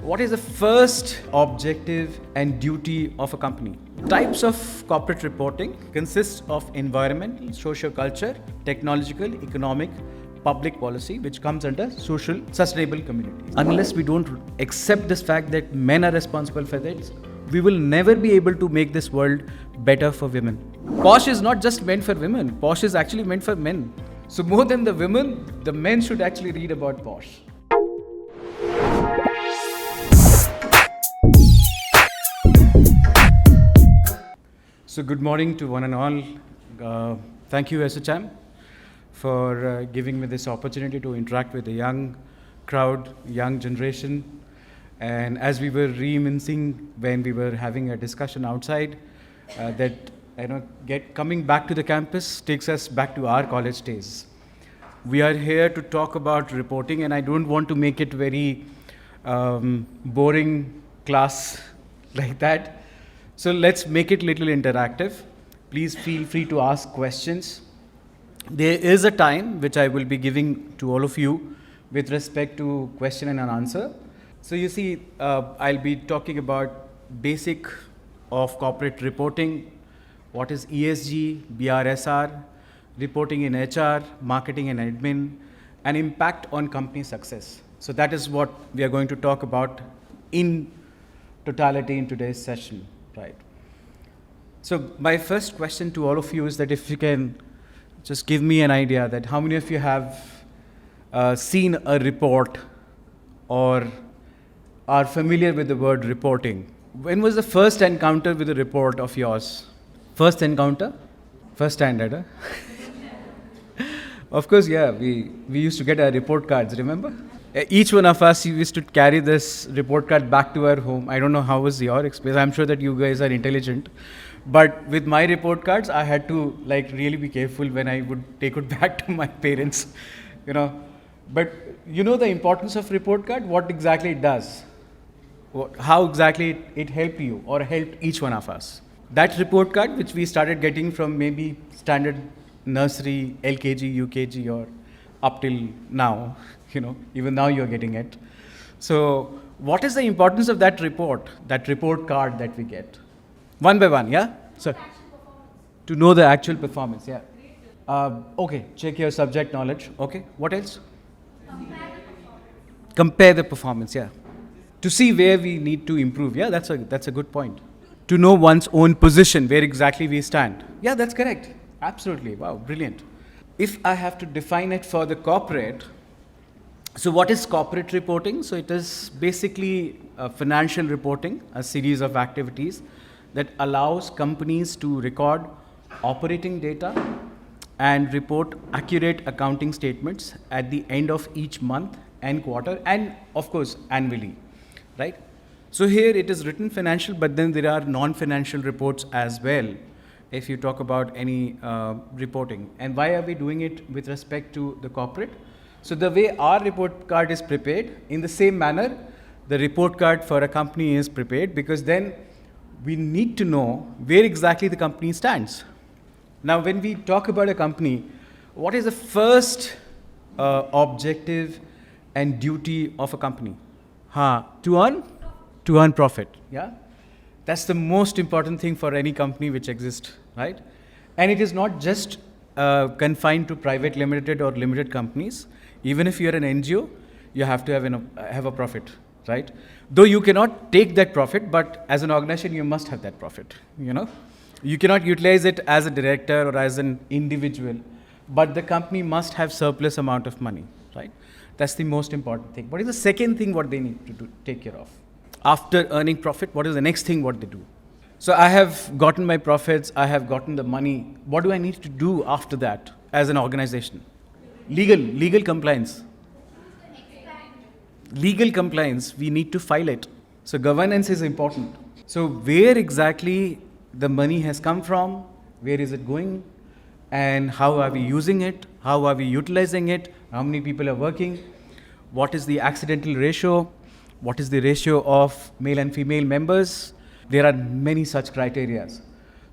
What is the first objective and duty of a company? Types of corporate reporting consists of environmental, socio-culture, technological, economic, public policy, which comes under social sustainable communities. Unless we don't accept this fact that men are responsible for this, we will never be able to make this world better for women. Posh is not just meant for women. Posh is actually meant for men. So more than the women, the men should actually read about Posh. So good morning to one and all. Thank you, SHRMP, for giving me this opportunity to interact with the young crowd, young generation. And as we were reminiscing when we were having a discussion outside, coming back to the campus takes us back to our college days. We are here to talk about reporting, and I don't want to make it very boring class like that. So let's make it a little interactive. Please feel free to ask questions. There is a time which I will be giving to all of you with respect to question and an answer. So you see, I'll be talking about basic of corporate reporting, what is ESG, BRSR, reporting in HR, marketing and admin, and impact on company success. So that is what we are going to talk about in totality in today's session. Right. So my first question to all of you is that if you can just give me an idea that how many of you have seen a report or are familiar with the word reporting. When was the first encounter with a report of yours? First encounter? First standard, huh? Of course, yeah, we used to get our report cards, remember? Each one of us used to carry this report card back to our home. I don't know how was your experience. I'm sure that you guys are intelligent. But with my report cards, I had to really be careful when I would take it back to my parents, But you know the importance of report card, what exactly it does, how exactly it helped you or helped each one of us. That report card, which we started getting from maybe standard nursery, LKG, UKG, or up till now, even now you're getting it. So what is the importance of that report card that we get? One by one, yeah? So, to know the actual performance, yeah. Okay, check your subject knowledge. Okay, what else? Compare the performance, yeah. To see where we need to improve, yeah, that's a good point. To know one's own position, where exactly we stand. Yeah, that's correct. Absolutely, wow, brilliant. If I have to define it for the corporate, so what is corporate reporting? So it is basically financial reporting, a series of activities that allows companies to record operating data and report accurate accounting statements at the end of each month and quarter, and of course annually, right? So here it is written financial, but then there are non-financial reports as well if you talk about any reporting. And why are we doing it with respect to the corporate? So the way our report card is prepared, in the same manner, the report card for a company is prepared, because then we need to know where exactly the company stands. Now, when we talk about a company, what is the first objective and duty of a company? To earn profit, yeah? That's the most important thing for any company which exists, right? And it is not just confined to private limited or limited companies. Even if you're an NGO, you have to have a profit, right? Though you cannot take that profit, but as an organization, you must have that profit, You cannot utilize it as a director or as an individual, but the company must have surplus amount of money, right? That's the most important thing. What is the second thing what they need to take care of? After earning profit, what is the next thing what they do? So I have gotten my profits, I have gotten the money. What do I need to do after that as an organization? Legal compliance. Legal compliance, we need to file it. So governance is important. So where exactly the money has come from, where is it going, and how are we using it, how are we utilizing it, how many people are working, what is the accidental ratio, what is the ratio of male and female members. There are many such criteria.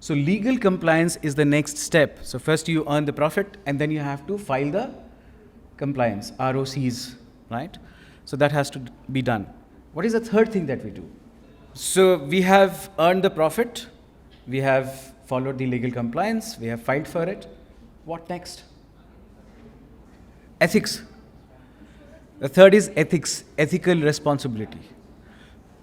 So legal compliance is the next step. So first you earn the profit, and then you have to file the compliance, ROCs, right? So that has to be done. What is the third thing that we do? So we have earned the profit, we have followed the legal compliance, we have filed for it. What next? Ethics. The third is ethics, ethical responsibility.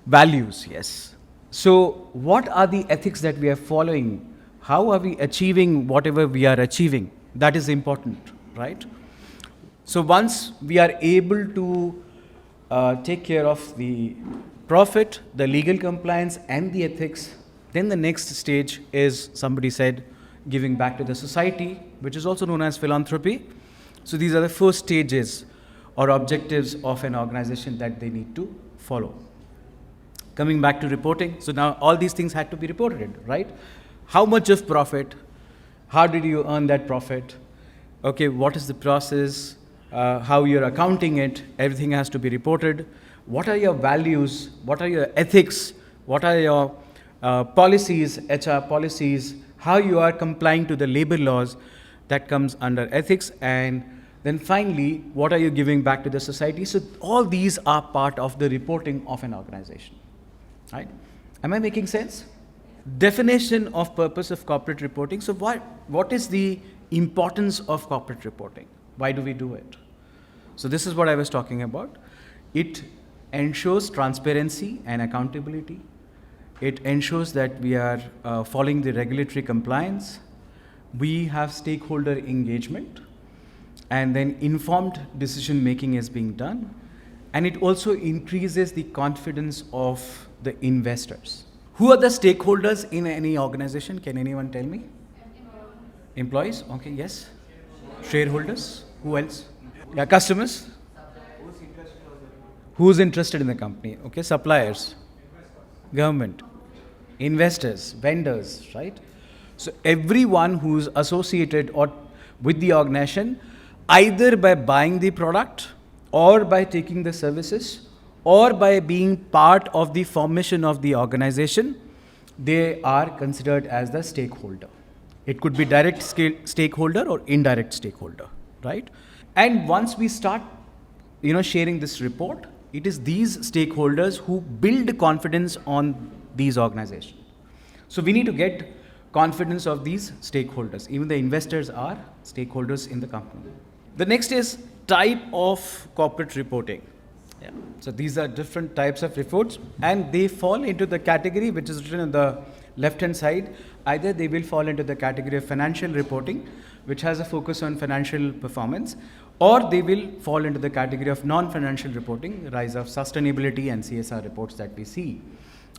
Values, yes. So what are the ethics that we are following? How are we achieving whatever we are achieving? That is important, right? So once we are able to take care of the profit, the legal compliance, and the ethics, then the next stage is, somebody said, giving back to the society, which is also known as philanthropy. So these are the first stages or objectives of an organization that they need to follow. Coming back to reporting, so now all these things had to be reported, right? How much of profit? How did you earn that profit? Okay, what is the process? How you're accounting it? Everything has to be reported. What are your values? What are your ethics? What are your policies, HR policies? How you are complying to the labor laws? That comes under ethics. And then finally, what are you giving back to the society? So all these are part of the reporting of an organization, right? Am I making sense? Definition of purpose of corporate reporting. So what is the importance of corporate reporting? Why do we do it? So this is what I was talking about. It ensures transparency and accountability. It ensures that we are following the regulatory compliance. We have stakeholder engagement, and then informed decision making is being done. And it also increases the confidence of the investors. Who are the stakeholders in any organization? Can anyone tell me? Employees? Okay, yes. Shareholders? Who else? Yeah, customers? Who's interested in the company? Okay, suppliers, government, investors, vendors, right? So everyone who's associated or with the organization, either by buying the product or by taking the services or by being part of the formation of the organization, they are considered as the stakeholder. It could be direct stakeholder or indirect stakeholder, right? And once we start, sharing this report, it is these stakeholders who build confidence on these organizations. So we need to get confidence of these stakeholders. Even the investors are stakeholders in the company. The next is type of corporate reporting. Yeah. So these are different types of reports, and they fall into the category which is written on the left-hand side. Either they will fall into the category of financial reporting, which has a focus on financial performance, or they will fall into the category of non-financial reporting, rise of sustainability and CSR reports that we see,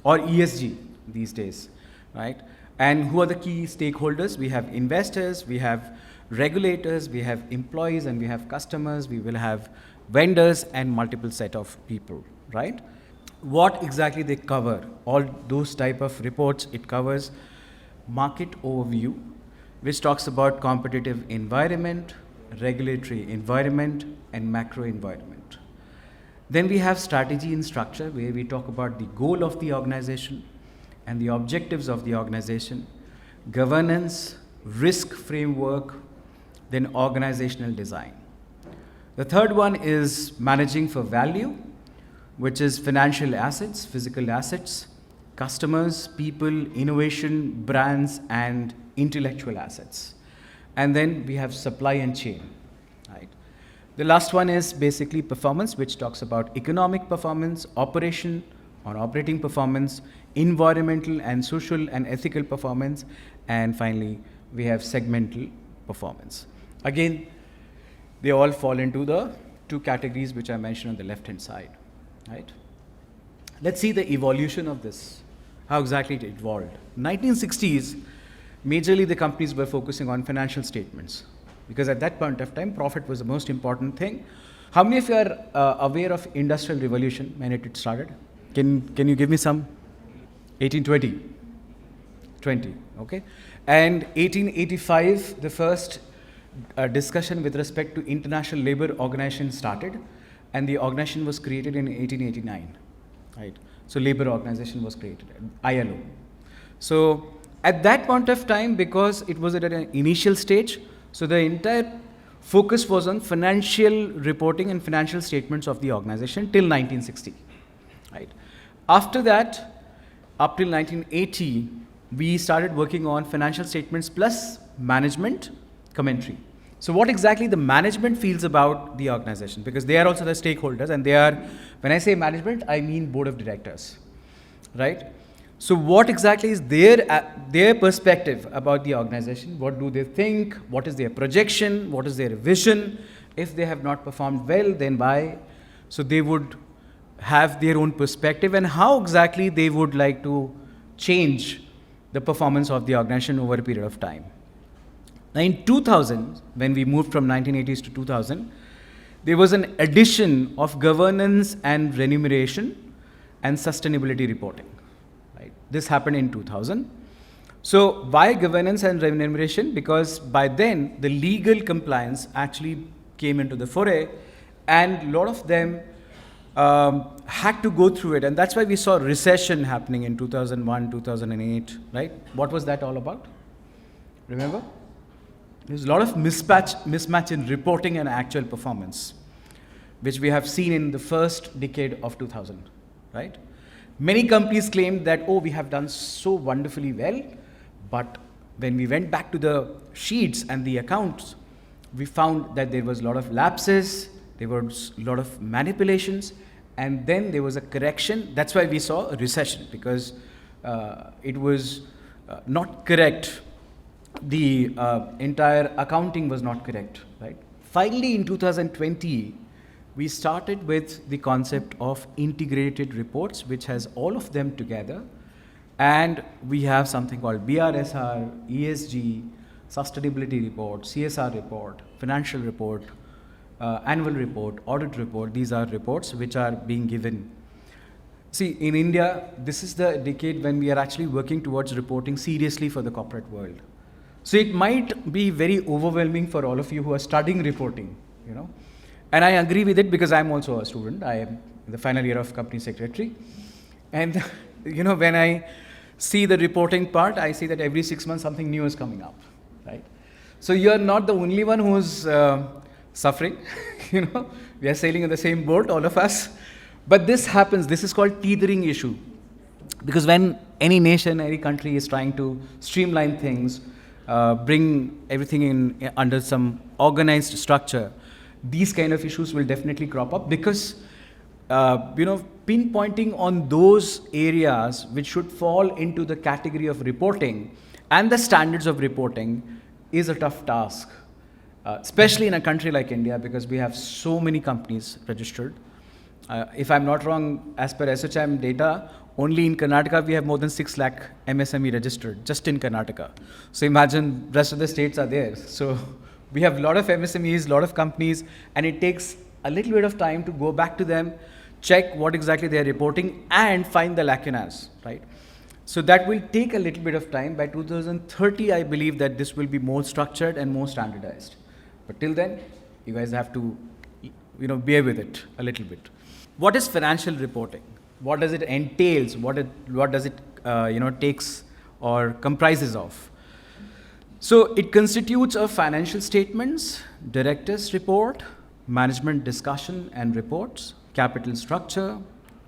or ESG these days, right? And who are the key stakeholders? We have investors, we have regulators, we have employees, and we have customers, we will have vendors and multiple set of people, right? What exactly they cover? All those type of reports, it covers market overview, which talks about competitive environment, regulatory environment, and macro environment. Then we have strategy and structure, where we talk about the goal of the organization and the objectives of the organization, governance, risk framework, then organizational design. The third one is managing for value, which is financial assets, physical assets, customers, people, innovation, brands, and intellectual assets. And then we have supply and chain, right? The last one is basically performance, which talks about economic performance, operation or operating performance, environmental and social and ethical performance, and finally, we have segmental performance. Again, they all fall into the two categories which I mentioned on the left-hand side, right? Let's see the evolution of this, how exactly it evolved. 1960s, majorly the companies were focusing on financial statements, because at that point of time, profit was the most important thing. How many of you are aware of Industrial Revolution, when it started? Can you give me some? 1820? 20, okay. And 1885, the first discussion with respect to International Labour Organization started, and the organization was created in 1889, right? So Labour Organization was created, ILO. So at that point of time, because it was at an initial stage, so the entire focus was on financial reporting and financial statements of the organization till 1960. right? After that, up till 1980, we started working on financial statements plus management commentary. So what exactly the management feels about the organization, because they are also the stakeholders, and they are, when I say management, I mean board of directors, right? So what exactly is their perspective about the organization? What do they think? What is their projection? What is their vision? If they have not performed well, then why? So they would have their own perspective, and how exactly they would like to change the performance of the organization over a period of time. Now in 2000, when we moved from 1980s to 2000, there was an addition of governance and remuneration and sustainability reporting. Right? This happened in 2000. So why governance and remuneration? Because by then the legal compliance actually came into the foray, and a lot of them had to go through it, and that's why we saw recession happening in 2001, 2008, right? What was that all about? Remember? There's a lot of mismatch in reporting and actual performance, which we have seen in the first decade of 2000, right? Many companies claimed that, oh, we have done so wonderfully well, but when we went back to the sheets and the accounts, we found that there was a lot of lapses, there was a lot of manipulations, and then there was a correction. That's why we saw a recession, because it was not correct. The entire accounting was not correct, right? Finally, in 2020, we started with the concept of integrated reports, which has all of them together. And we have something called BRSR, ESG, sustainability report, CSR report, financial report, annual report, audit report. These are reports which are being given. See, in India, this is the decade when we are actually working towards reporting seriously for the corporate world. So it might be very overwhelming for all of you who are studying reporting, you know. And I agree with it, because I'm also a student. I am in the final year of company secretary. And, you know, when I see the reporting part, I see that every 6 months something new is coming up, right? So you're not the only one who's suffering, you know. We are sailing in the same boat, all of us. But this happens, this is called teethering issue. Because when any nation, any country is trying to streamline things, bring everything in under some organized structure, these kind of issues will definitely crop up, because pinpointing on those areas which should fall into the category of reporting and the standards of reporting is a tough task, especially in a country like India, because we have so many companies registered. If I'm not wrong, as per SHRMP data, only in Karnataka we have more than 6 lakh MSME registered, just in Karnataka. So imagine rest of the states are there. So we have a lot of MSMEs, a lot of companies, and it takes a little bit of time to go back to them, check what exactly they are reporting, and find the lacunas, right? So that will take a little bit of time. By 2030, I believe that this will be more structured and more standardized. But till then, you guys have to, bear with it a little bit. What is financial reporting? What does it entails? What does it takes or comprises of? So it constitutes of financial statements, director's report, management discussion and reports, capital structure,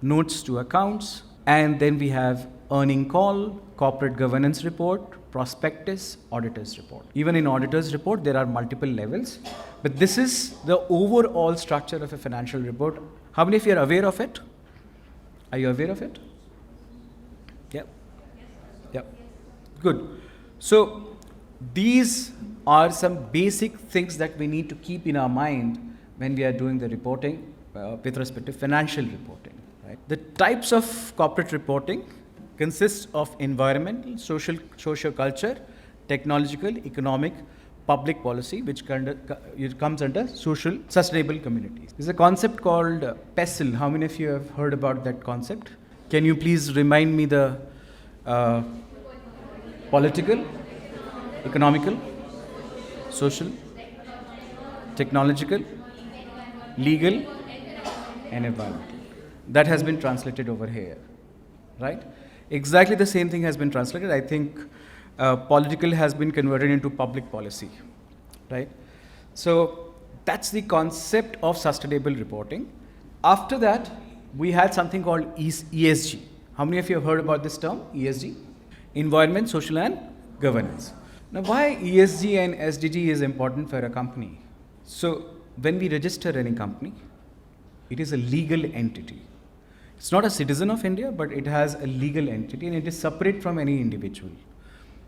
notes to accounts, and then we have earning call, corporate governance report, prospectus, auditor's report. Even in auditor's report, there are multiple levels, but this is the overall structure of a financial report. How many of you are aware of it? Are you aware of it? Yeah. Yeah. Good. So these are some basic things that we need to keep in our mind when we are doing the reporting with respect to financial reporting. Right? The types of corporate reporting consists of environmental, social culture, technological, economic, public policy, which comes under social sustainable communities. There's a concept called PESTLE. How many of you have heard about that concept? Can you please remind me the political, economical, social, technological, legal, and environmental. That has been translated over here, right? Exactly the same thing has been translated. I think political has been converted into public policy, right? So that's the concept of sustainable reporting. After that, we had something called ESG. How many of you have heard about this term, ESG? Environment, social and governance. Now, why ESG and SDG is important for a company? So, when we register any company, it is a legal entity. It's not a citizen of India, but it has a legal entity and it is separate from any individual.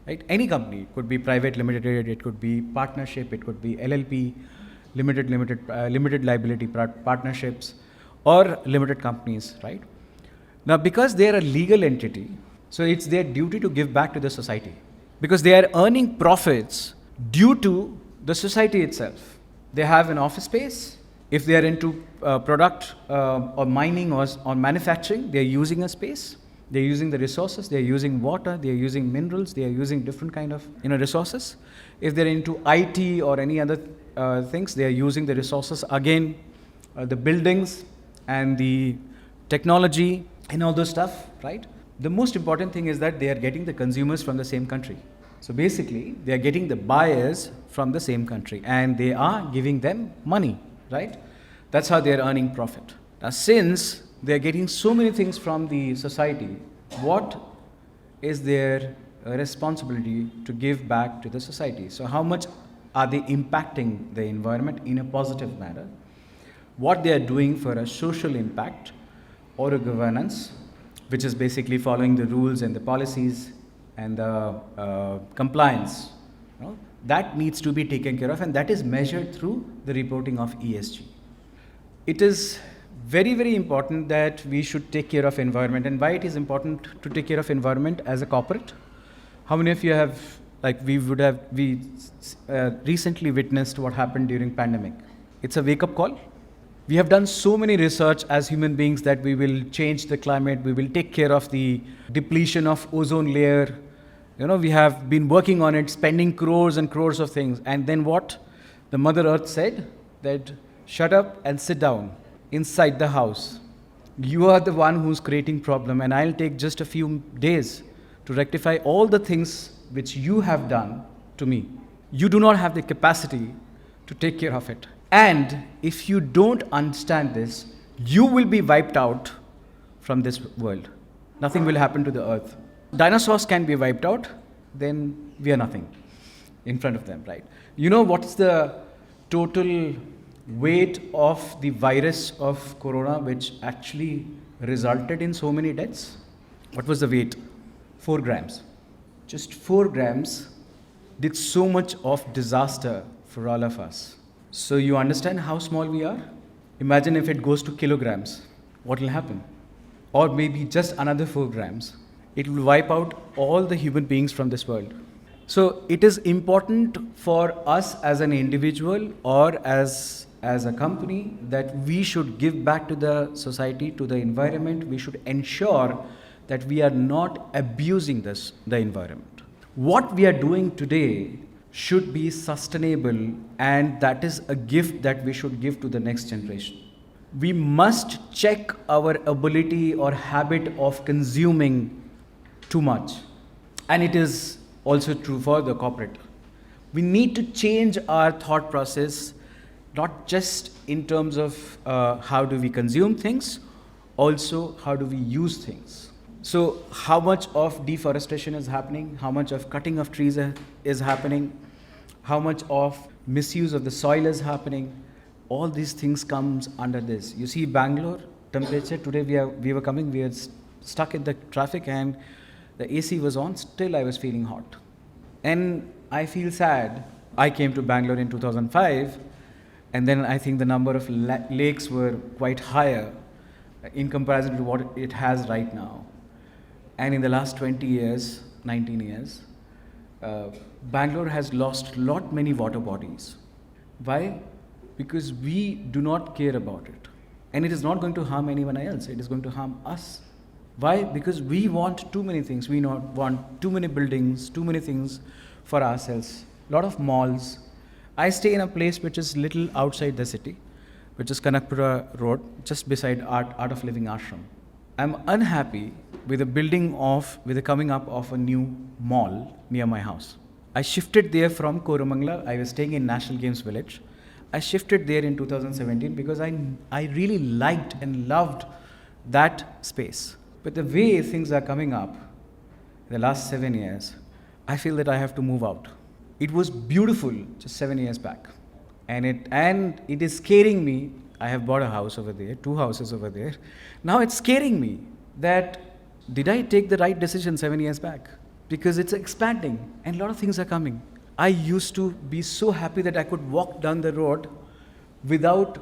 Right? Any company, it could be private limited, it could be partnership, it could be LLP, limited liability partnerships, or limited companies, right? Now, because they are a legal entity, so it's their duty to give back to the society because they are earning profits due to the society itself. They have an office space. If they are into product or mining or manufacturing, they are using a space. They are using the resources. They are using water. They are using minerals. They are using different kind of resources. If they are into IT or any other things, they are using the resources again, the buildings and the technology and all those stuff, right? The most important thing is that they are getting the consumers from the same country. So basically, they are getting the buyers from the same country and they are giving them money, right? That's how they are earning profit. Now, since they are getting so many things from the society, what is their responsibility to give back to the society? So how much are they impacting the environment in a positive manner? What they are doing for a social impact or a governance, which is basically following the rules and the policies and the compliance, that needs to be taken care of, and that is measured through the reporting of ESG. It is very, very important that we should take care of environment. And why it is important to take care of environment as a corporate? How many of you have, we recently witnessed what happened during pandemic? It's a wake-up call. We have done so many research as human beings that we will change the climate, we will take care of the depletion of ozone layer. We have been working on it, spending crores and crores of things. And then what? The Mother Earth said that shut up and sit down inside the house. You are the one who's creating problem, and I'll take just a few days to rectify all the things which you have done to me. You do not have the capacity to take care of it. And if you don't understand this, you will be wiped out from this world. Nothing will happen to the earth. Dinosaurs can be wiped out, then we are nothing in front of them, right? You know what's the total weight of the virus of corona which actually resulted in so many deaths? What was the weight? 4 grams. Just 4 grams did so much of disaster for all of us. So you understand how small we are? Imagine if it goes to kilograms, what will happen? Or maybe just another 4 grams. It will wipe out all the human beings from this world. So it is important for us as an individual or as a company that we should give back to the society, to the environment. We should ensure that we are not abusing the environment. What we are doing today should be sustainable, and that is a gift that we should give to the next generation. We must check our ability or habit of consuming too much. And it is also true for the corporate. We need to change our thought process, not just in terms of how do we consume things, also how do we use things. So how much of deforestation is happening, how much of cutting of trees is happening, how much of misuse of the soil is happening, all these things comes under this. You see Bangalore, temperature, today we were stuck in the traffic and the AC was on, still I was feeling hot. And I feel sad. I came to Bangalore in 2005, and then I think the number of lakes were quite higher in comparison to what it has right now. And in the last 20 years, 19 years, Bangalore has lost many water bodies. Why? Because we do not care about it. And it is not going to harm anyone else, it is going to harm us. Why? Because we want too many things. We want too many buildings, too many things for ourselves. A lot of malls. I stay in a place which is little outside the city, which is Kanakpura Road, just beside Art of Living Ashram. I'm unhappy with the coming up of a new mall near my house. I shifted there from Koramangala. I was staying in National Games Village. I shifted there in 2017 because I really liked and loved that space. But the way things are coming up in the last 7 years, I feel that I have to move out. It was beautiful just 7 years back. And it is scaring me. I have bought a house over there, 2 houses over there. Now it's scaring me that did I take the right decision 7 years back? Because it's expanding and a lot of things are coming. I used to be so happy that I could walk down the road without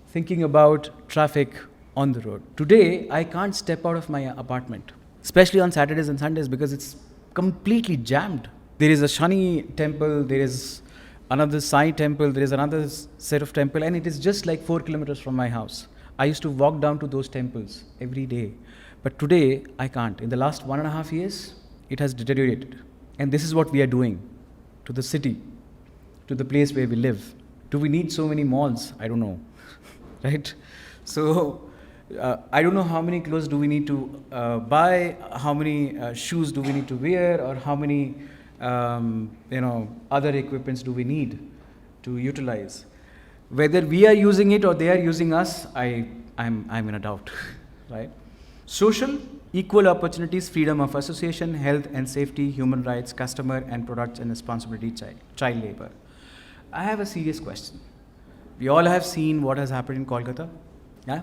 thinking about traffic on the road. Today, I can't step out of my apartment, especially on Saturdays and Sundays because it's completely jammed. There is a Shani temple, there is another Sai temple, there is another set of temple, and it is just like 4 kilometers from my house. I used to walk down to those temples every day. But today, I can't. In the last 1.5 years, it has deteriorated. And this is what we are doing to the city, to the place where we live. Do we need so many malls? I don't know, right? So, I don't know how many clothes do we need to buy, how many shoes do we need to wear, or how many other equipments do we need to utilize. Whether we are using it or they are using us, I'm in a doubt, right? Social, equal opportunities, freedom of association, health and safety, human rights, customer and products and responsibility, child labor. I have a serious question. We all have seen what has happened in Kolkata. Yeah?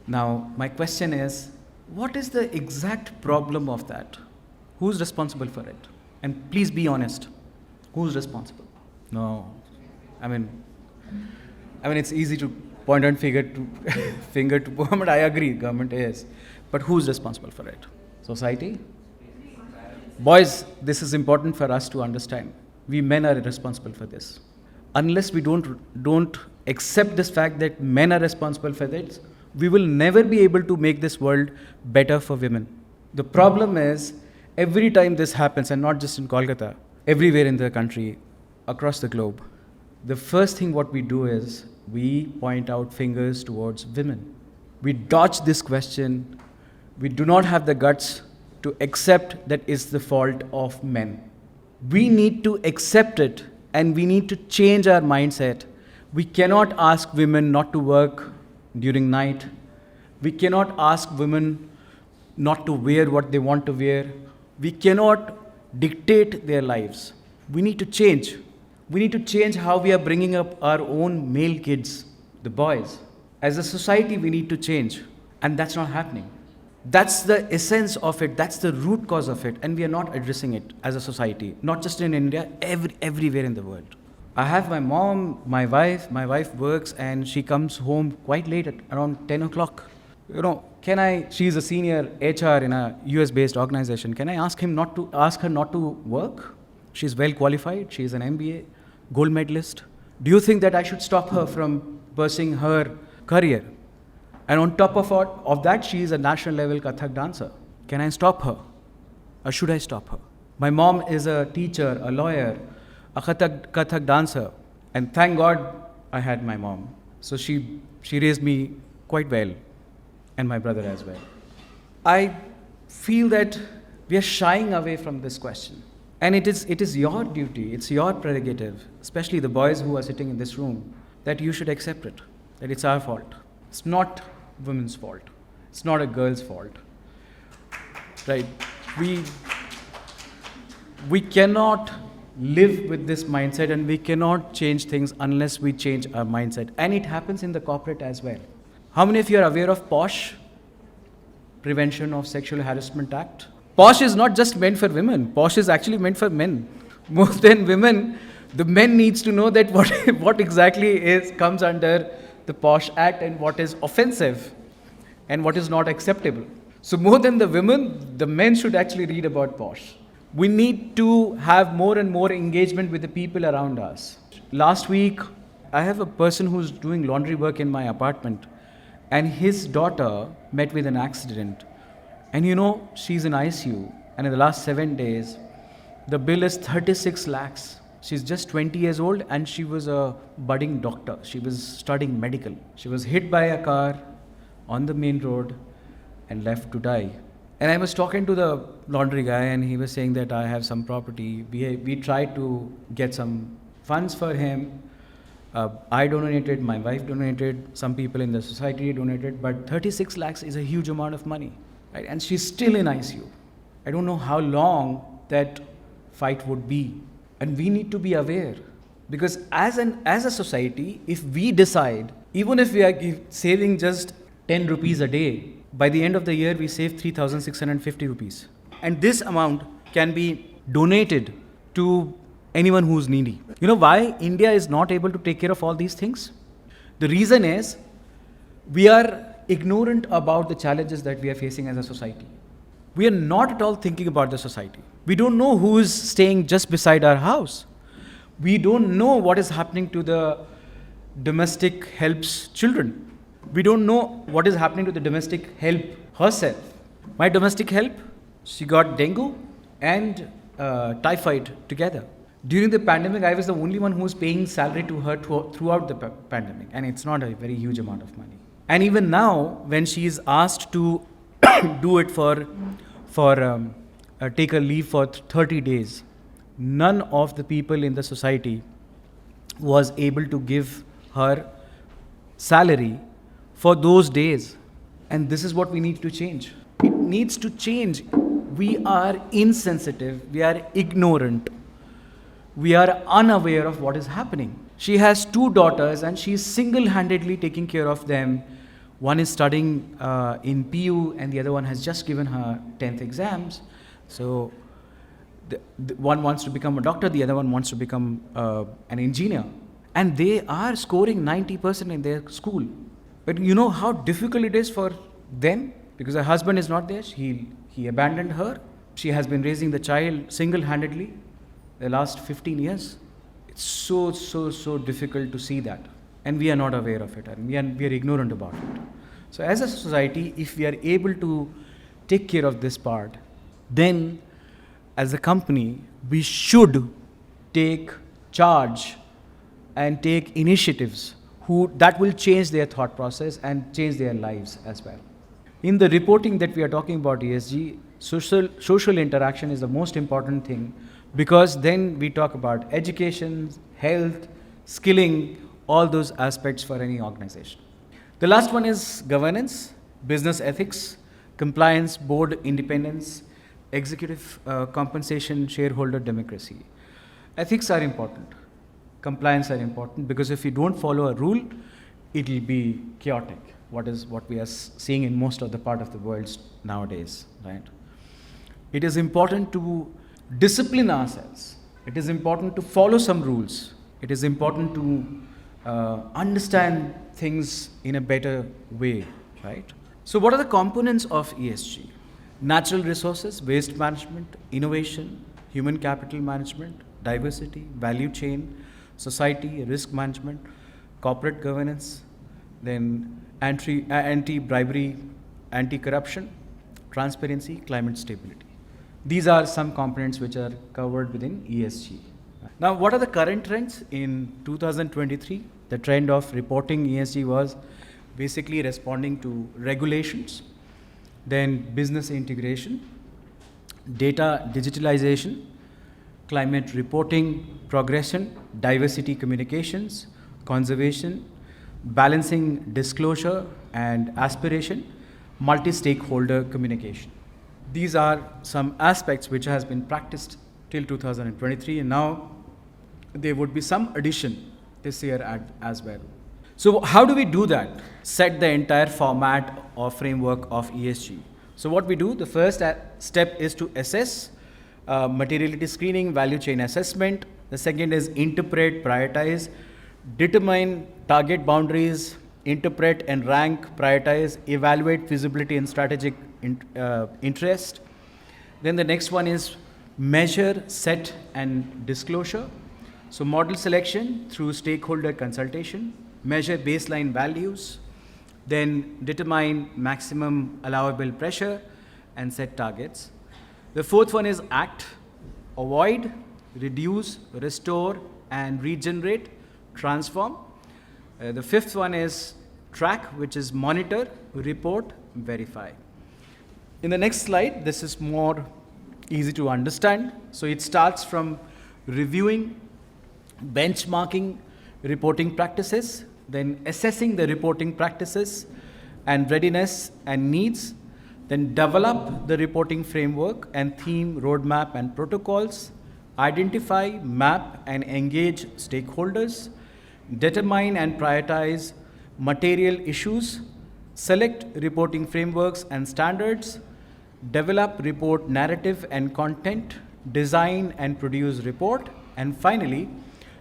Now, my question is, what is the exact problem of that? Who's responsible for it? And please be honest. Who's responsible? No. I mean, it's easy to point and finger to government. I agree, government is. But who's responsible for it? Society? Boys, this is important for us to understand. We men are responsible for this. Unless we don't accept this fact that men are responsible for this, we will never be able to make this world better for women. The problem is, every time this happens, and not just in Kolkata, everywhere in the country, across the globe, the first thing what we do is, we point out fingers towards women. We dodge this question. We do not have the guts to accept that it's the fault of men. We need to accept it and we need to change our mindset. We cannot ask women not to work during night. We cannot ask women not to wear what they want to wear. We cannot dictate their lives. We need to change. We need to change how we are bringing up our own male kids, the boys. As a society, we need to change. And that's not happening. That's the essence of it. That's the root cause of it. And we are not addressing it as a society. Not just in India, everywhere in the world. I have my mom, my wife. My wife works and she comes home quite late at around 10 o'clock. She's a senior HR in a US-based organization. Can I ask her not to work? She's well qualified. She's an MBA, gold medalist. Do you think that I should stop her from pursuing her career? And on top of that, she is a national level Kathak dancer. Can I stop her? Or should I stop her? My mom is a teacher, a lawyer, a Kathak dancer. And thank God I had my mom. So she raised me quite well. And my brother as well. I feel that we are shying away from this question. And it is your duty, it's your prerogative, especially the boys who are sitting in this room, that you should accept it, that it's our fault. It's not women's fault. It's not a girl's fault. Right? We cannot live with this mindset and we cannot change things unless we change our mindset. And it happens in the corporate as well. How many of you are aware of POSH? Prevention of Sexual Harassment Act. POSH is not just meant for women. POSH is actually meant for men. More than women, the men needs to know that what exactly comes under the POSH Act and what is offensive and what is not acceptable. So more than the women, the men should actually read about POSH. We need to have more and more engagement with the people around us. Last week, I have a person who's doing laundry work in my apartment. And his daughter met with an accident. And she's in ICU. And in the last 7 days, the bill is 36 lakhs. She's just 20 years old and she was a budding doctor. She was studying medical. She was hit by a car on the main road and left to die. And I was talking to the laundry guy and he was saying that I have some property. We tried to get some funds for him. I donated, my wife donated, some people in the society donated, but 36 lakhs is a huge amount of money, right? And she's still in ICU. I don't know how long that fight would be. And we need to be aware, because as a society, if we decide, even if we are saving just 10 rupees a day, by the end of the year we save 3,650 rupees. And this amount can be donated to anyone who's needy. You know why India is not able to take care of all these things? The reason is we are ignorant about the challenges that we are facing as a society. We are not at all thinking about the society. We don't know who is staying just beside our house. We don't know what is happening to the domestic help's children. We don't know what is happening to the domestic help herself. My domestic help, she got dengue and typhoid together. During the pandemic, I was the only one who was paying salary to her throughout the pandemic, and it's not a very huge amount of money. And even now, when she is asked to do it take a leave for 30 days, none of the people in the society was able to give her salary for those days. And this is what we need to change. It needs to change. We are insensitive, we are ignorant, we are unaware of what is happening. She has 2 daughters and she is single-handedly taking care of them. One is studying in PU and the other one has just given her 10th exams. So the one wants to become a doctor, the other one wants to become an engineer. And they are scoring 90% in their school. But you know how difficult it is for them? Because her husband is not there, he abandoned her. She has been raising the child single-handedly the last 15 years. It's so difficult to see that. And we are not aware of it, and we are ignorant about it. So as a society, if we are able to take care of this part, then as a company, we should take charge and take initiatives that will change their thought process and change their lives as well. In the reporting that we are talking about ESG, social interaction is the most important thing, because then we talk about education, health, skilling, all those aspects for any organization. The last one is governance, business ethics, compliance, board independence, executive compensation, shareholder democracy. Ethics are important. Compliance are important, because if you don't follow a rule, it will be chaotic. What we are seeing in most of the part of the world nowadays, right? It is important to discipline ourselves. It is important to follow some rules. It is important to understand things in a better way, right? So what are the components of ESG? Natural resources, waste management, innovation, human capital management, diversity, value chain, society, risk management, corporate governance, then anti-bribery, anti-corruption, transparency, climate stability. These are some components which are covered within ESG. Now, what are the current trends? In 2023, the trend of reporting ESG was basically responding to regulations, then business integration, data digitalization, climate reporting progression, diversity communications, conservation, balancing disclosure and aspiration, multi-stakeholder communication. These are some aspects which has been practiced till 2023, and now there would be some addition this year as well. So how do we do that? Set the entire format or framework of ESG. So what we do, the first step is to assess materiality screening, value chain assessment. The second is interpret, prioritize, determine target boundaries, interpret and rank, prioritize, evaluate feasibility and strategic interest. Then the next one is measure, set and disclosure. So model selection through stakeholder consultation, measure baseline values, then determine maximum allowable pressure and set targets. The fourth one is act, avoid, reduce, restore and regenerate, transform. The fifth one is track, which is monitor, report, verify. In the next slide, this is more easy to understand. So it starts from reviewing, benchmarking, reporting practices, then assessing the reporting practices and readiness and needs, then develop the reporting framework and theme, roadmap and protocols, identify, map and engage stakeholders, determine and prioritize material issues, select reporting frameworks and standards, develop report narrative and content, design and produce report, and finally,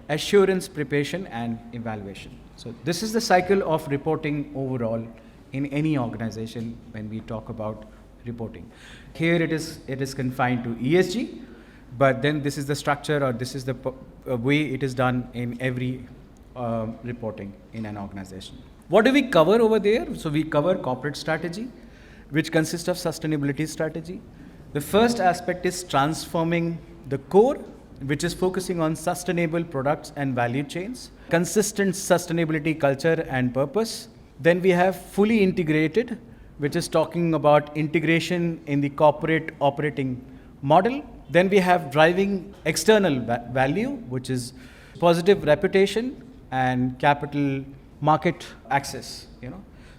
assurance, preparation and evaluation. So this is the cycle of reporting overall in any organization when we talk about reporting. Here it is confined to ESG, but then this is the structure, or this is the way it is done in every reporting in an organization. What do we cover over there? So we cover corporate strategy, which consists of sustainability strategy. The first aspect is transforming the core, which is focusing on sustainable products and value chains, consistent sustainability culture and purpose. Then we have fully integrated, which is talking about integration in the corporate operating model. Then we have driving external value, which is positive reputation and capital market access.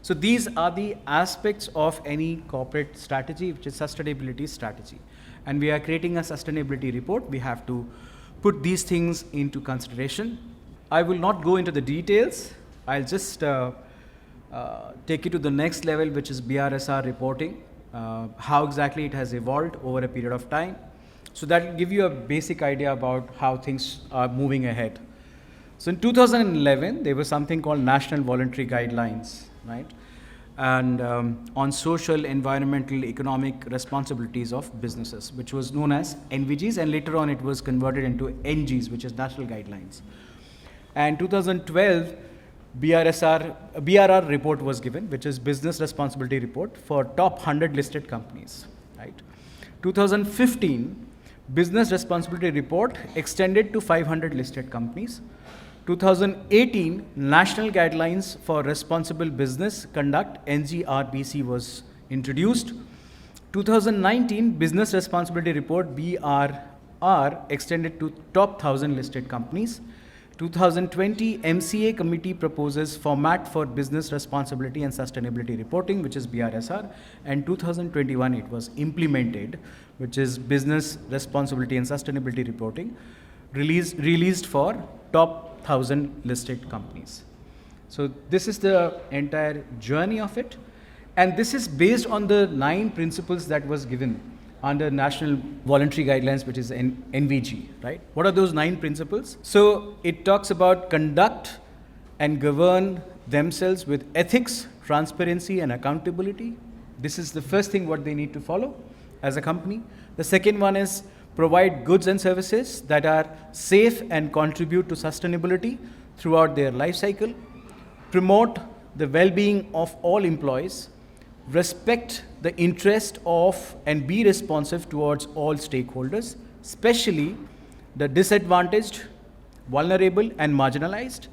So these are the aspects of any corporate strategy, which is sustainability strategy. And we are creating a sustainability report. We have to put these things into consideration. I will not go into the details. I'll just take you to the next level, which is BRSR reporting, how exactly it has evolved over a period of time. So that will give you a basic idea about how things are moving ahead. So in 2011, there was something called National Voluntary Guidelines, right? And on social, environmental, economic responsibilities of businesses, which was known as NVGs, and later on it was converted into NGs, which is National Guidelines. And 2012, BRR report was given, which is Business Responsibility Report for top 100 listed companies, right? 2015, Business Responsibility Report extended to 500 listed companies. 2018, National Guidelines for Responsible Business Conduct, NGRBC, was introduced. 2019, Business Responsibility Report, BRR, extended to top 1,000 listed companies. 2020, MCA committee proposes format for business responsibility and sustainability reporting, which is BRSR, and 2021 it was implemented, which is business responsibility and sustainability reporting, released for top 1,000 listed companies. So this is the entire journey of it, and this is based on the 9 principles that was given under National Voluntary Guidelines, which is NVG, right? What are those 9 principles? So it talks about conduct and govern themselves with ethics, transparency, and accountability. This is the first thing what they need to follow as a company. The second one is provide goods and services that are safe and contribute to sustainability throughout their life cycle. Promote the well-being of all employees. Respect the interest of and be responsive towards all stakeholders, especially the disadvantaged, vulnerable, and marginalized.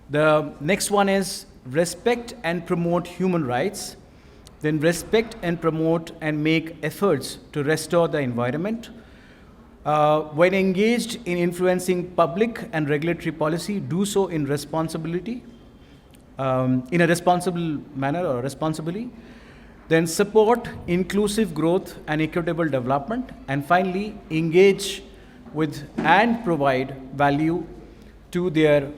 The next one is respect and promote human rights. Then respect and promote and make efforts to restore the environment. When engaged in influencing public and regulatory policy, do so in responsibility, in a responsible manner or responsibly. Then support inclusive growth and equitable development. And finally, engage with and provide value to their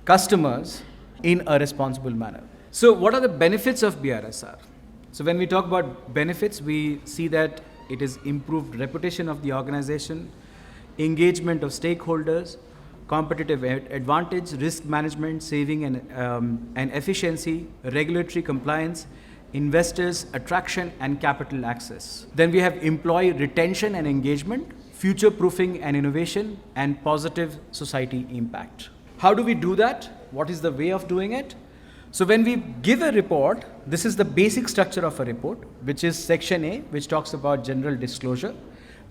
customers in a responsible manner. So what are the benefits of BRSR? So when we talk about benefits, we see that it is improved reputation of the organization, engagement of stakeholders, competitive advantage, risk management, saving and efficiency, regulatory compliance, investors, attraction, and capital access. Then we have employee retention and engagement, future proofing and innovation, and positive society impact. How do we do that? What is the way of doing it? So when we give a report, this is the basic structure of a report, which is section A, which talks about general disclosure.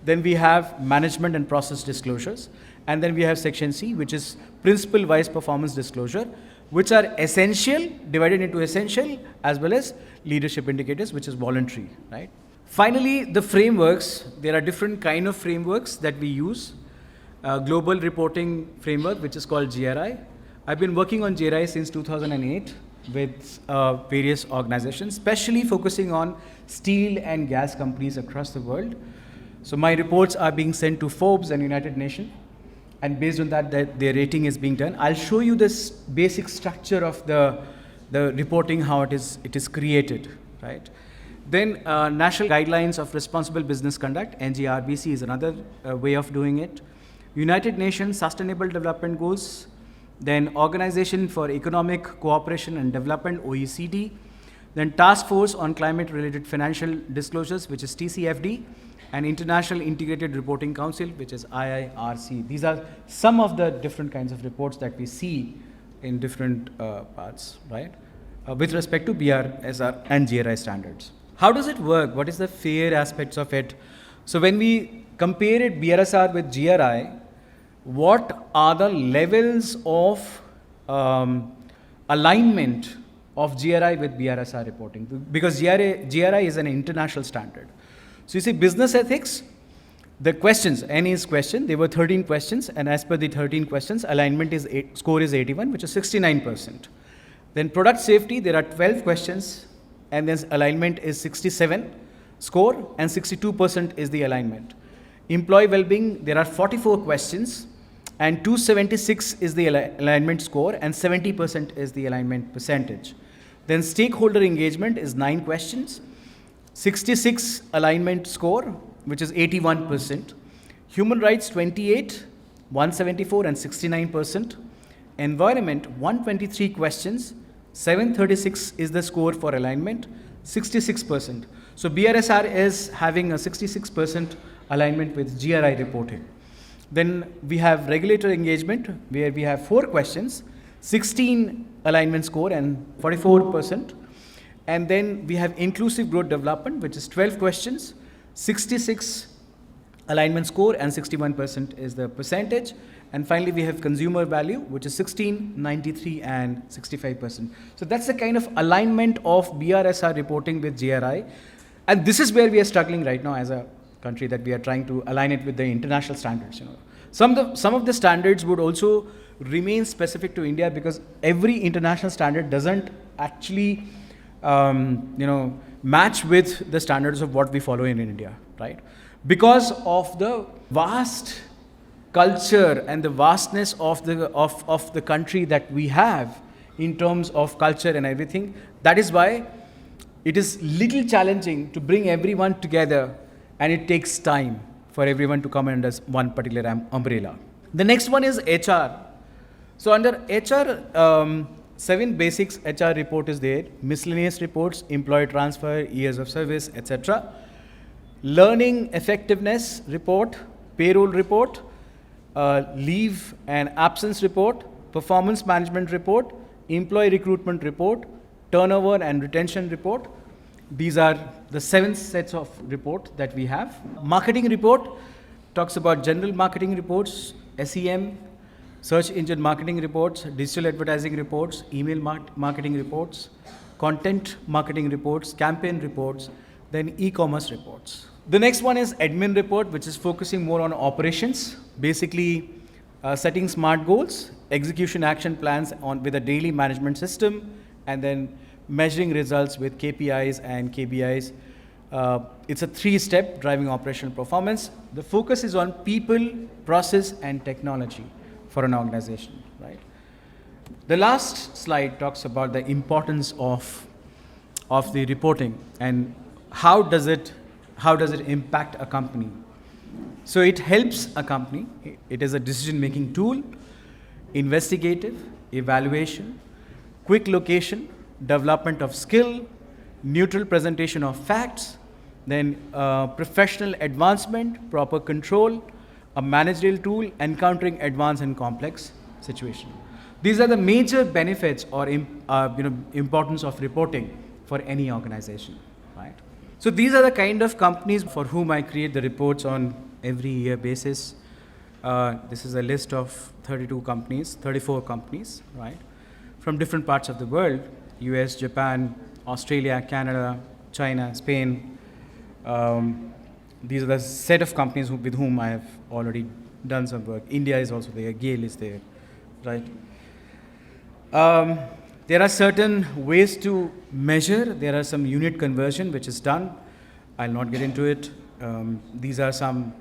Then we have management and process disclosures. And then we have section C, which is principle-wise performance disclosure, which are essential, divided into essential, as well as leadership indicators, which is voluntary, right? Finally, the frameworks, there are different kind of frameworks that we use. Global reporting framework, which is called GRI, I've been working on GRI since 2008 with various organizations, especially focusing on steel and gas companies across the world. So my reports are being sent to Forbes and United Nations, and based on that, their rating is being done. I'll show you this basic structure of the reporting, how it is created, right? Then National Guidelines of Responsible Business Conduct, NGRBC, is another way of doing it. United Nations Sustainable Development Goals, then Organization for Economic Cooperation and Development, OECD, then Task Force on Climate-Related Financial Disclosures, which is TCFD, and International Integrated Reporting Council, which is IIRC. These are some of the different kinds of reports that we see in different parts, right? With respect to BRSR and GRI standards. How does it work? What is the fair aspects of it? So when we compare it BRSR with GRI, what are the levels of alignment of GRI with BRSR reporting? Because GRI is an international standard. So you see, business ethics, the questions, N is question, there were 13 questions, and as per the 13 questions, alignment is score is 81, which is 69%. Then product safety, there are 12 questions, and then alignment is 67 score, and 62% is the alignment. Employee well-being, there are 44 questions, and 276 is the alignment score, and 70% is the alignment percentage. Then stakeholder engagement is 9 questions, 66 alignment score, which is 81%. Human rights 28, 174 and 69%. Environment 123 questions, 736 is the score for alignment, 66%. So BRSR is having a 66% alignment with GRI reporting. Then we have regulatory engagement, where we have 4 questions, 16 alignment score and 44%. And then we have inclusive growth development, which is 12 questions, 66 alignment score, and 61% is the percentage. And finally, we have consumer value, which is 16, 93, and 65%. So that's the kind of alignment of BRSR reporting with GRI. And this is where we are struggling right now as a country, that we are trying to align it with the international standards. You know, some of the standards would also remain specific to India, because every international standard doesn't actually match with the standards of what we follow in India, right? Because of the vast culture and the vastness of the country that we have in terms of culture and everything, that is why it is little challenging to bring everyone together, and it takes time for everyone to come under one particular umbrella. The next one is HR. So under HR, 7 basics HR report is there: miscellaneous reports, employee transfer, years of service, etc. Learning effectiveness report, payroll report, leave and absence report, performance management report, employee recruitment report, turnover and retention report. These are the 7 sets of report that we have. Marketing report talks about general marketing reports, SEM, search engine marketing reports, digital advertising reports, email marketing reports, content marketing reports, campaign reports, then e-commerce reports. The next one is admin report, which is focusing more on operations, basically setting smart goals, execution action plans with a daily management system, and then measuring results with KPIs and KBIs. It's a 3-step driving operational performance. The focus is on people, process, and technology for an organization, right? The last slide talks about the importance of the reporting and how does it impact a company. So it helps a company. It is a decision-making tool, investigative, evaluation, quick location, development of skill, neutral presentation of facts, then professional advancement, proper control, a managerial tool, encountering advanced and complex situation. These are the major benefits or importance of reporting for any organization, right? So these are the kind of companies for whom I create the reports on every year basis. This is a list of 34 companies, right? From different parts of the world: US, Japan, Australia, Canada, China, Spain. These are the set of companies with whom I have already done some work. India is also there, GAIL is there, right? There are certain ways to measure. There are some unit conversion which is done. I'll not get into it. These are some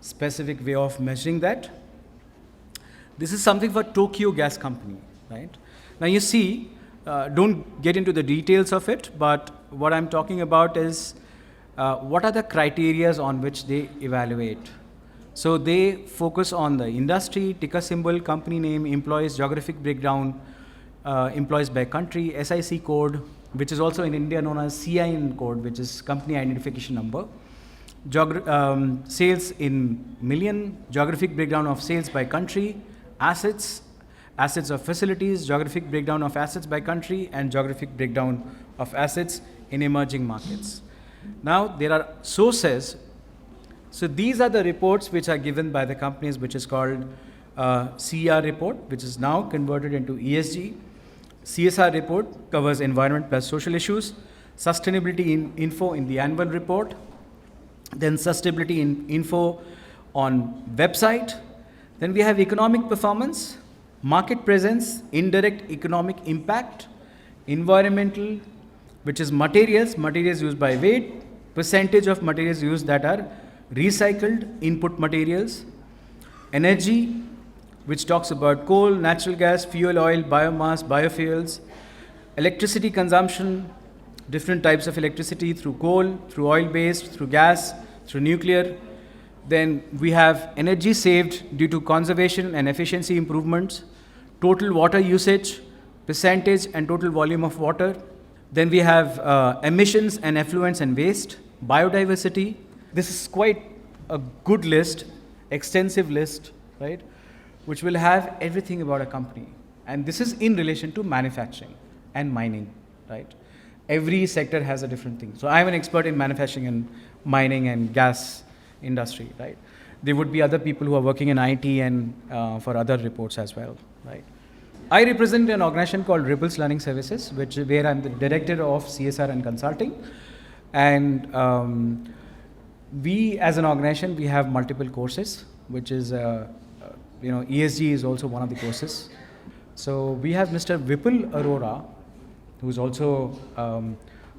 specific way of measuring that. This is something for Tokyo Gas Company, right? Now you see, don't get into the details of it, but what I'm talking about is what are the criteria on which they evaluate. So they focus on the industry, ticker symbol, company name, employees, geographic breakdown, employees by country, SIC code, which is also in India known as CIN code, which is company identification number, sales in million, geographic breakdown of sales by country, assets of facilities, geographic breakdown of assets by country, and geographic breakdown of assets in emerging markets. Now there are sources. So these are the reports which are given by the companies, which is called CR report, which is now converted into ESG. CSR report covers environment plus social issues. Sustainability info in the annual report. Then sustainability info on website. Then we have economic performance, market presence, indirect economic impact, environmental, which is materials used by weight, percentage of materials used that are recycled input materials, energy, which talks about coal, natural gas, fuel oil, biomass, biofuels, electricity consumption, different types of electricity through coal, through oil-based, through gas, through nuclear. Then we have energy saved due to conservation and efficiency improvements, total water usage, percentage and total volume of water. Then we have emissions and effluents and waste, biodiversity. This is quite a good list, extensive list, right, which will have everything about a company. And this is in relation to manufacturing and mining, right? Every sector has a different thing. So I'm an expert in manufacturing and mining and gas industry, right? There would be other people who are working in IT and for other reports as well, right? I represent an organization called Ripples Learning Services, where I'm the director of CSR and consulting. And we, as an organization, we have multiple courses, which is, ESG is also one of the courses. So we have Mr. Vipul Arora, who's also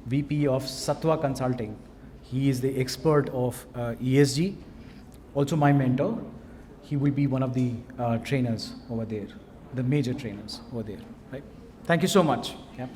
VP of Sattva Consulting. He is the expert of ESG, also my mentor. He will be one of the trainers over there, the major trainers over there. Right? Thank you so much. Yeah.